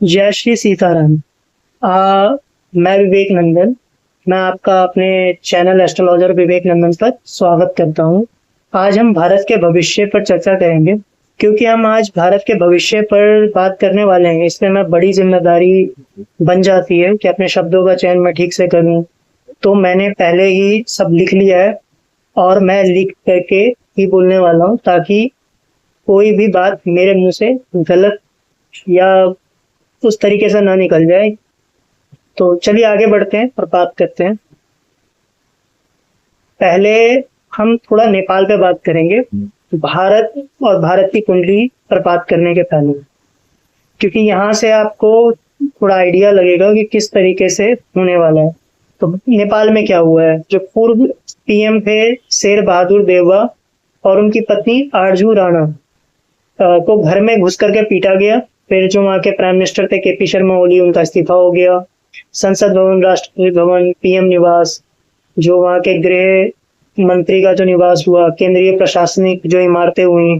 जय श्री सीताराम। मैं विवेक नंदन। मैं आपका अपने चैनल एस्ट्रोलॉजर विवेक नंदन पर स्वागत करता हूँ। आज हम भारत के भविष्य पर चर्चा करेंगे। क्योंकि हम आज भारत के भविष्य पर बात करने वाले हैं, इसमें मैं बड़ी जिम्मेदारी बन जाती है कि अपने शब्दों का चयन मैं ठीक से करूँ। तो मैंने पहले ही सब लिख लिया है और मैं लिख करके ही बोलने वाला हूँ, ताकि कोई भी बात मेरे मुंह से गलत या उस तरीके से ना निकल जाए। तो चलिए आगे बढ़ते हैं और बात करते हैं। पहले हम थोड़ा नेपाल पे बात करेंगे, भारत और भारत की कुंडली पर बात करने के पहले, क्योंकि यहाँ से आपको थोड़ा आइडिया लगेगा कि किस तरीके से होने वाला है। तो नेपाल में क्या हुआ है, जो पूर्व पीएम थे शेर बहादुर देववा और उनकी पत्नी आरजू राणा को घर में घुस करके पीटा गया। फिर जो वहाँ के प्राइम मिनिस्टर थे केपी शर्मा ओली, उनका इस्तीफा हो गया। संसद भवन, राष्ट्रपति भवन, पीएम निवास, जो वहाँ के गृह मंत्री का जो निवास हुआ, केंद्रीय प्रशासनिक जो इमारतें हुई,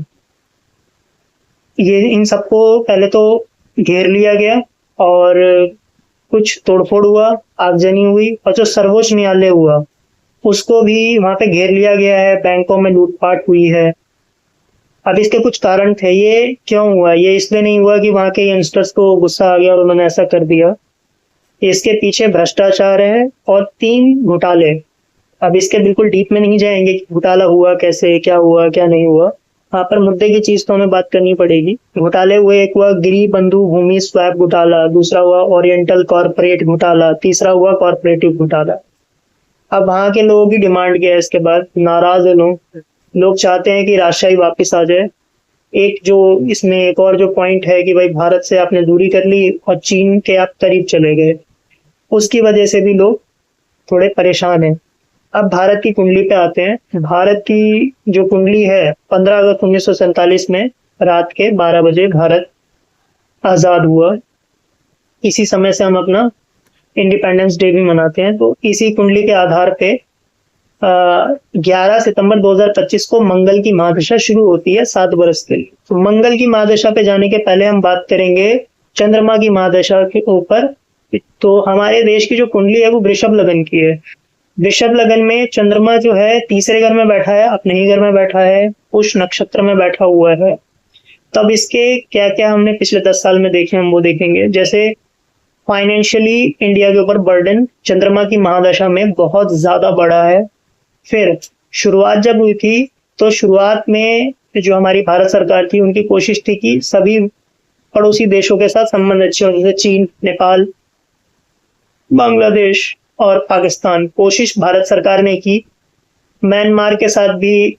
ये इन सबको पहले तो घेर लिया गया और कुछ तोड़फोड़ हुआ, आगजनी हुई, और जो सर्वोच्च न्यायालय हुआ उसको भी वहां पे घेर लिया गया है। बैंकों में लूटपाट हुई है। अब इसके कुछ कारण थे। ये क्यों हुआ? ये इसलिए नहीं हुआ कि वहां के यंगस्टर्स को गुस्सा आ गया और उन्होंने ऐसा कर दिया। इसके पीछे भ्रष्टाचार है और 3 घोटाले। अब इसके बिल्कुल डीप में नहीं जाएंगे कि घोटाला हुआ कैसे, क्या हुआ, क्या नहीं हुआ। वहां पर मुद्दे की चीज तो हमें बात करनी पड़ेगी। घोटाले हुए, एक हुआ गिरी बंधु भूमि स्वैप घोटाला, दूसरा हुआ ओरिएंटल कॉर्पोरेट घोटाला, तीसरा हुआ कॉर्पोरेटिव घोटाला। अब वहां के लोगों की डिमांड क्या है? इसके बाद नाराज है लोग चाहते हैं कि राजशाही वापस आ जाए। एक जो इसमें एक और जो पॉइंट है कि भाई भारत से आपने दूरी कर ली और चीन के आप करीब चले गए, उसकी वजह से भी लोग थोड़े परेशान हैं। अब भारत की कुंडली पे आते हैं। भारत की जो कुंडली है, 15 अगस्त 1947 में रात के 12 बजे भारत आजाद हुआ। इसी समय से हम अपना इंडिपेंडेंस डे भी मनाते हैं। तो इसी कुंडली के आधार पे 11 सितंबर 2025 को मंगल की महादशा शुरू होती है 7 वर्ष के लिए। तो मंगल की महादशा पे जाने के पहले हम बात करेंगे चंद्रमा की महादशा के ऊपर। तो हमारे देश की जो कुंडली है वो वृषभ लगन की है। वृषभ लगन में चंद्रमा जो है तीसरे घर में बैठा है, अपने ही घर में बैठा है, पुष नक्षत्र में बैठा हुआ है। तब इसके क्या क्या हमने पिछले 10 साल में देखे, हम वो देखेंगे। जैसे फाइनेंशियली इंडिया के ऊपर बर्डन चंद्रमा की महादशा में बहुत ज्यादा बढ़ा है। फिर शुरुआत जब हुई थी, तो शुरुआत में जो हमारी भारत सरकार थी, उनकी कोशिश थी कि सभी पड़ोसी देशों के साथ संबंध अच्छे हों, जैसे चीन, नेपाल, बांग्लादेश और पाकिस्तान। कोशिश भारत सरकार ने की। म्यांमार के साथ भी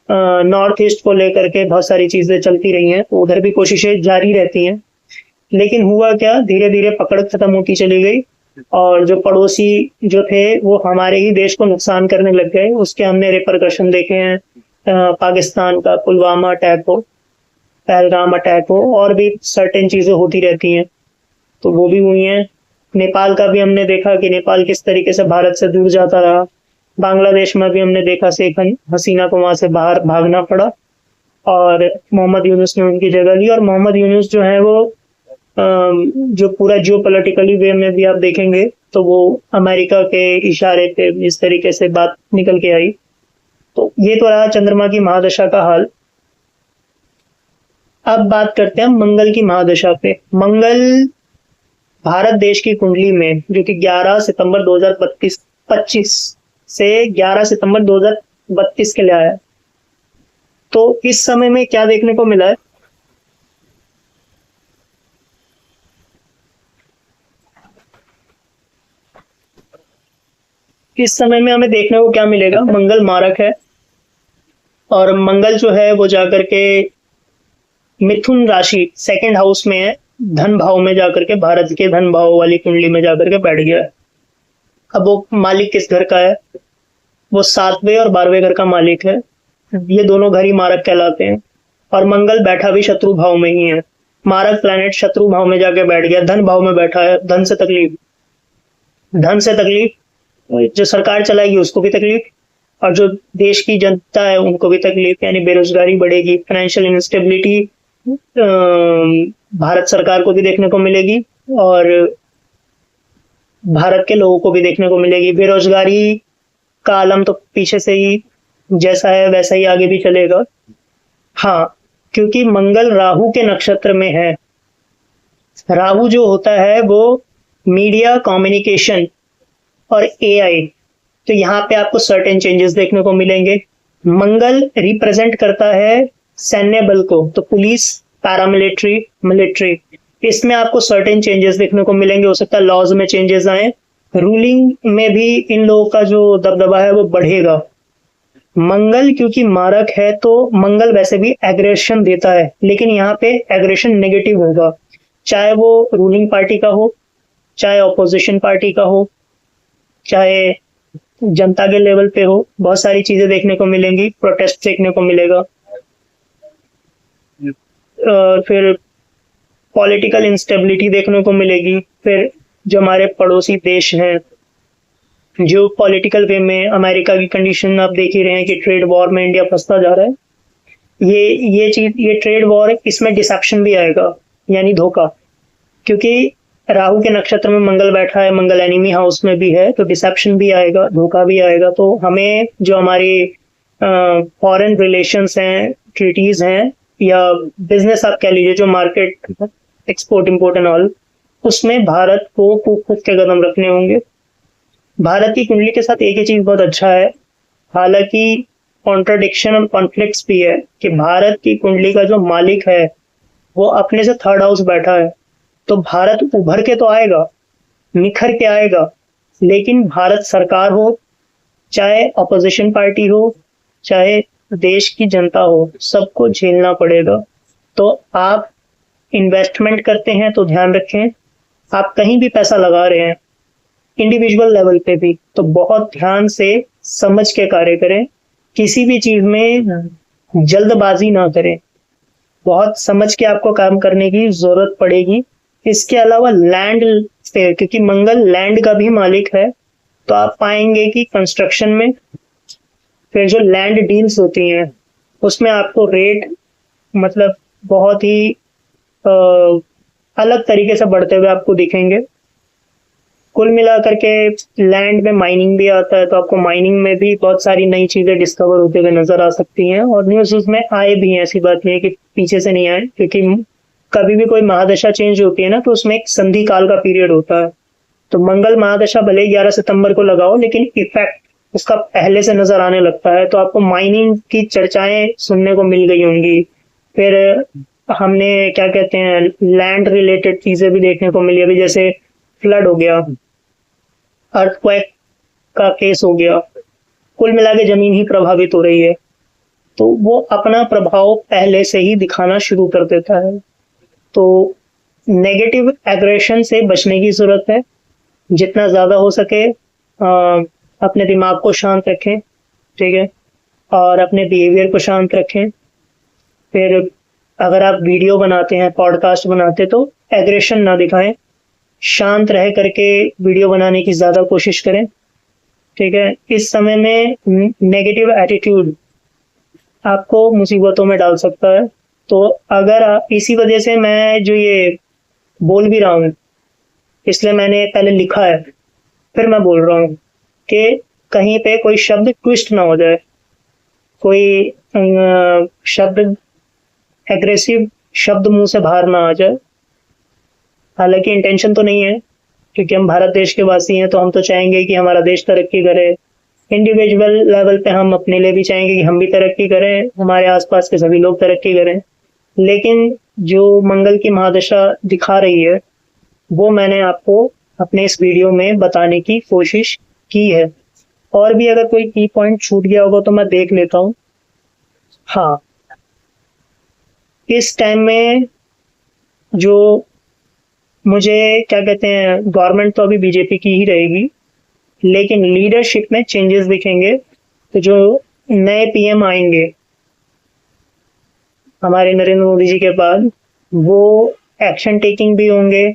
नॉर्थ ईस्ट को लेकर के बहुत सारी चीजें चलती रही हैं, तो उधर भी कोशिशें जारी रहती हैं। लेकिन हुआ क्या, धीरे धीरे पकड़ खत्म होती चली गई और जो पड़ोसी जो थे वो हमारे ही देश को नुकसान करने लग गए। उसके हमने रिपरकशन देखे हैं। पाकिस्तान का पुलवामा अटैक हो, पहलगाम अटैक हो, और भी सर्टेन चीजें होती रहती हैं, तो वो भी हुई हैं। नेपाल का भी हमने देखा कि नेपाल किस तरीके से भारत से दूर जाता रहा। बांग्लादेश में भी हमने देखा शेख हसीना को वहां से बाहर भागना पड़ा और मोहम्मद यूनुस ने उनकी जगह ली। और मोहम्मद यूनुस जो है वो जो पूरा जियो पॉलिटिकली वे में भी आप देखेंगे तो वो अमेरिका के इशारे पे इस तरीके से बात निकल के आई। तो ये तो रहा चंद्रमा की महादशा का हाल। अब बात करते हैं मंगल की महादशा पे। मंगल भारत देश की कुंडली में, जो कि 11 सितंबर 2025 से 11 सितंबर 2032 के लिए आया। तो इस समय में क्या देखने को मिला है? इस समय में हमें देखने को क्या मिलेगा? मंगल मारक है और मंगल जो है वो जाकर के मिथुन राशि 2nd हाउस में है, धन भाव में जाकर के, भारत के धन भाव वाली कुंडली में जाकर के बैठ गया है। अब वो मालिक किस घर का है? वो 7वें और 12वें घर का मालिक है। ये दोनों घर ही मारक कहलाते हैं। और मंगल बैठा भी शत्रु भाव में ही है। मारक प्लैनेट शत्रु भाव में जाके बैठ गया, धन भाव में बैठा है। धन से तकलीफ, जो सरकार चलाएगी उसको भी तकलीफ, और जो देश की जनता है उनको भी तकलीफ, यानी बेरोजगारी बढ़ेगी, फाइनेंशियल इंस्टेबिलिटी भारत सरकार को भी देखने को मिलेगी और भारत के लोगों को भी देखने को मिलेगी। बेरोजगारी का आलम तो पीछे से ही जैसा है वैसा ही आगे भी चलेगा। हाँ, क्योंकि मंगल राहु के नक्षत्र में है। राहु जो होता है वो मीडिया, कम्युनिकेशन और एआई, तो यहाँ पे आपको सर्टेन चेंजेस देखने को मिलेंगे। मंगल रिप्रेजेंट करता है सैन्य बल को, तो पुलिस, पैरामिलिट्री, मिलिट्री, इसमें आपको सर्टेन चेंजेस देखने को मिलेंगे। हो सकता है लॉज में चेंजेस आए, रूलिंग में भी इन लोगों का जो दबदबा है वो बढ़ेगा। मंगल क्योंकि मारक है तो मंगल वैसे भी एग्रेशन देता है, लेकिन यहाँ पे एग्रेशन नेगेटिव होगा, चाहे वो रूलिंग पार्टी का हो, चाहे ऑपोजिशन पार्टी का हो, चाहे जनता के लेवल पे हो। बहुत सारी चीजें देखने को मिलेंगी, प्रोटेस्ट देखने को मिलेगा। फिर पॉलिटिकल इंस्टेबिलिटी देखने को मिलेगी। फिर जो हमारे पड़ोसी देश हैं, जो पॉलिटिकल वे में अमेरिका की कंडीशन आप देख ही रहे हैं कि ट्रेड वॉर में इंडिया फंसता जा रहा है। ये ट्रेड वॉर, इसमें डिसेप्शन भी आएगा, यानी धोखा, क्योंकि राहु के नक्षत्र में मंगल बैठा है, मंगल एनिमी हाउस में भी है, तो डिसेप्शन भी आएगा, धोखा भी आएगा। तो हमें जो हमारी फॉरेन रिलेशंस हैं, ट्रीटीज हैं, या बिजनेस आप कह लीजिए, जो market export import and all, उसमें भारत को खूब के कदम रखने होंगे। भारत की कुंडली के साथ एक ही चीज बहुत अच्छा है, हालांकि कॉन्ट्रडिक्शन और कॉन्फ्लिक्ट्स भी है, कि भारत की कुंडली का जो मालिक है वो अपने से थर्ड हाउस बैठा है। तो भारत उभर के तो आएगा, निखर के आएगा, लेकिन भारत सरकार हो, चाहे अपोजिशन पार्टी हो, चाहे देश की जनता हो, सबको झेलना पड़ेगा। तो आप इन्वेस्टमेंट करते हैं तो ध्यान रखें, आप कहीं भी पैसा लगा रहे हैं इंडिविजुअल लेवल पे भी, तो बहुत ध्यान से समझ के कार्य करें। किसी भी चीज में जल्दबाजी ना करें, बहुत समझ के आपको काम करने की जरूरत पड़ेगी। इसके अलावा लैंड पे, क्योंकि मंगल लैंड का भी मालिक है, तो आप पाएंगे कि कंस्ट्रक्शन में, फिर जो लैंड डील्स होती हैं उसमें आपको रेट मतलब बहुत ही अलग तरीके से बढ़ते हुए आपको दिखेंगे। कुल मिलाकर के लैंड में माइनिंग भी आता है, तो आपको माइनिंग में भी बहुत सारी नई चीजें डिस्कवर होते हुए नजर आ सकती हैं, और न्यूज में आए भी हैं, ऐसी बात नहीं है कि पीछे से नहीं आए, क्योंकि कभी भी कोई महादशा चेंज होती है ना, तो उसमें एक संधि काल का पीरियड होता है। तो मंगल महादशा भले 11 सितंबर को लगाओ, लेकिन इफेक्ट उसका पहले से नजर आने लगता है। तो आपको माइनिंग की चर्चाएं सुनने को मिल गई होंगी। फिर हमने क्या कहते हैं, लैंड रिलेटेड चीजें भी देखने को मिली, अभी जैसे फ्लड हो गया, अर्थक्वेक का केस हो गया, कुल मिला के जमीन ही प्रभावित हो रही है, तो वो अपना प्रभाव पहले से ही दिखाना शुरू कर देता है। तो नेगेटिव एग्रेशन से बचने की जरूरत है, जितना ज्यादा हो सके अपने दिमाग को शांत रखें, ठीक है, और अपने बिहेवियर को शांत रखें। फिर अगर आप वीडियो बनाते हैं, पॉडकास्ट बनाते हैं, तो एग्रेशन ना दिखाएं, शांत रह करके वीडियो बनाने की ज्यादा कोशिश करें, ठीक है। इस समय में नेगेटिव एटीट्यूड आपको मुसीबतों में डाल सकता है। तो अगर इसी वजह से मैं जो ये बोल भी रहा हूँ, इसलिए मैंने पहले लिखा है, फिर मैं बोल रहा हूँ कि कहीं पे कोई शब्द ट्विस्ट ना हो जाए, कोई शब्द एग्रेसिव शब्द मुंह से बाहर ना आ जाए। हालांकि इंटेंशन तो नहीं है, क्योंकि हम भारत देश के वासी हैं, तो हम तो चाहेंगे कि हमारा देश तरक्की करे। इंडिविजुअल लेवल पे हम अपने लिए भी चाहेंगे कि हम भी तरक्की करें, हमारे आसपास के सभी लोग तरक्की करें। लेकिन जो मंगल की महादशा दिखा रही है, वो मैंने आपको अपने इस वीडियो में बताने की कोशिश की है। और भी अगर कोई की पॉइंट छूट गया होगा तो मैं देख लेता हूँ। हाँ, इस टाइम में जो मुझे क्या कहते हैं, गवर्नमेंट तो अभी बीजेपी की ही रहेगी, लेकिन लीडरशिप में चेंजेस दिखेंगे। तो जो नए पीएम आएंगे हमारे नरेंद्र मोदी जी के बाद, वो एक्शन टेकिंग भी होंगे,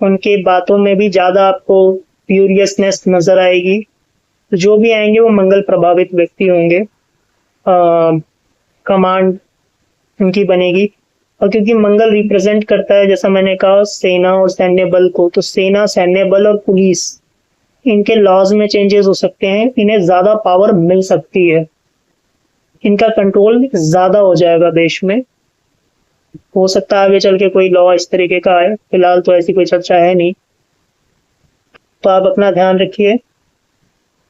उनके बातों में भी ज्यादा आपको फ्यूरियसनेस नजर आएगी। तो जो भी आएंगे वो मंगल प्रभावित व्यक्ति होंगे, कमांड उनकी बनेगी। और क्योंकि मंगल रिप्रेजेंट करता है, जैसा मैंने कहा, सेना और सैन्य बल को, तो सेना, सैन्य बल और पुलिस, इनके लॉज में चेंजेस हो सकते हैं, इन्हें ज्यादा पावर मिल सकती है, इनका कंट्रोल ज्यादा हो जाएगा देश में। हो सकता है आगे चल के कोई लॉ इस तरीके का आए, फिलहाल तो ऐसी कोई चर्चा है नहीं। तो आप अपना ध्यान रखिए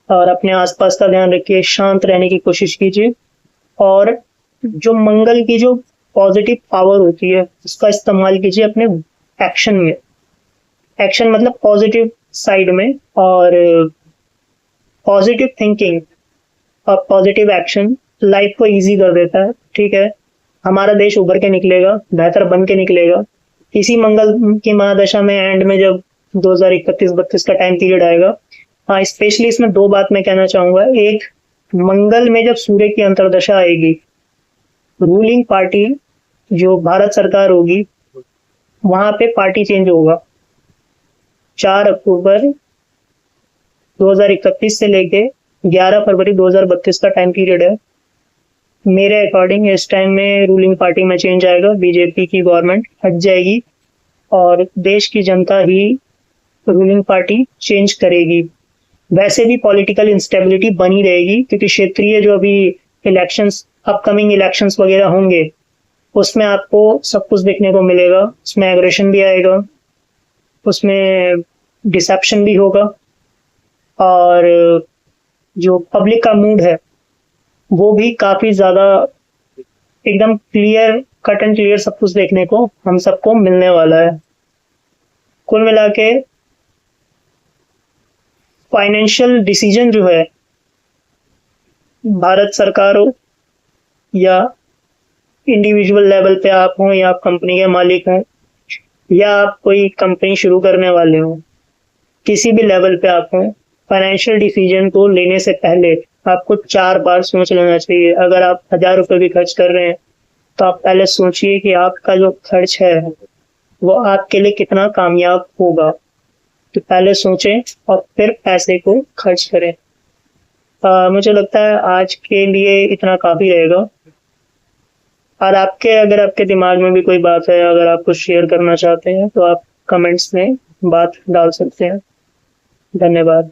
और अपने आसपास का ध्यान रखिए, शांत रहने की कोशिश कीजिए, और जो मंगल की जो पॉजिटिव पावर होती है उसका इस्तेमाल कीजिए अपने एक्शन में। एक्शन मतलब पॉजिटिव साइड में, और पॉजिटिव थिंकिंग और पॉजिटिव एक्शन लाइफ को इजी कर देता है। ठीक है, हमारा देश उभर के निकलेगा, बेहतर बन के निकलेगा। इसी मंगल की महादशा में एंड में जब 2031-32 का टाइम पीरियड आएगा, हाँ, स्पेशली इसमें दो बात मैं कहना चाहूंगा। एक, मंगल में जब सूर्य की अंतर्दशा आएगी, रूलिंग पार्टी जो भारत सरकार होगी, वहां पे पार्टी चेंज होगा। 4 अक्टूबर 2031 से लेके 11 फरवरी 2032 का टाइम पीरियड है। मेरे अकॉर्डिंग इस टाइम में रूलिंग पार्टी में चेंज आएगा, बीजेपी की गवर्नमेंट हट जाएगी और देश की जनता ही रूलिंग पार्टी चेंज करेगी। वैसे भी पॉलिटिकल इंस्टेबिलिटी बनी रहेगी, क्योंकि क्षेत्रीय जो अभी इलेक्शंस, अपकमिंग इलेक्शंस वगैरह होंगे, उसमें आपको सब कुछ देखने को मिलेगा। उसमें एग्रेशन भी आएगा, उसमें डिसेप्शन भी होगा, और जो पब्लिक का मूड है वो भी काफी ज्यादा एकदम क्लियर, कट एंड क्लियर सब कुछ देखने को हम सबको मिलने वाला है। कुल मिला के फाइनेंशियल डिसीजन जो है, भारत सरकार हो या इंडिविजुअल लेवल पे आप हो, या आप कंपनी के मालिक हो, या आप कोई कंपनी शुरू करने वाले हो, किसी भी लेवल पे आप हो, फाइनेंशियल डिसीजन को लेने से पहले आपको 4 बार सोच लेना चाहिए। अगर आप 1000 रुपए भी खर्च कर रहे हैं तो आप पहले सोचिए कि आपका जो खर्च है वो आपके लिए कितना कामयाब होगा। तो पहले सोचें और फिर पैसे को खर्च करें। मुझे लगता है आज के लिए इतना काफी रहेगा। और अगर आपके दिमाग में भी कोई बात है, अगर आप कुछ शेयर करना चाहते हैं, तो आप कमेंट्स में बात डाल सकते हैं। धन्यवाद।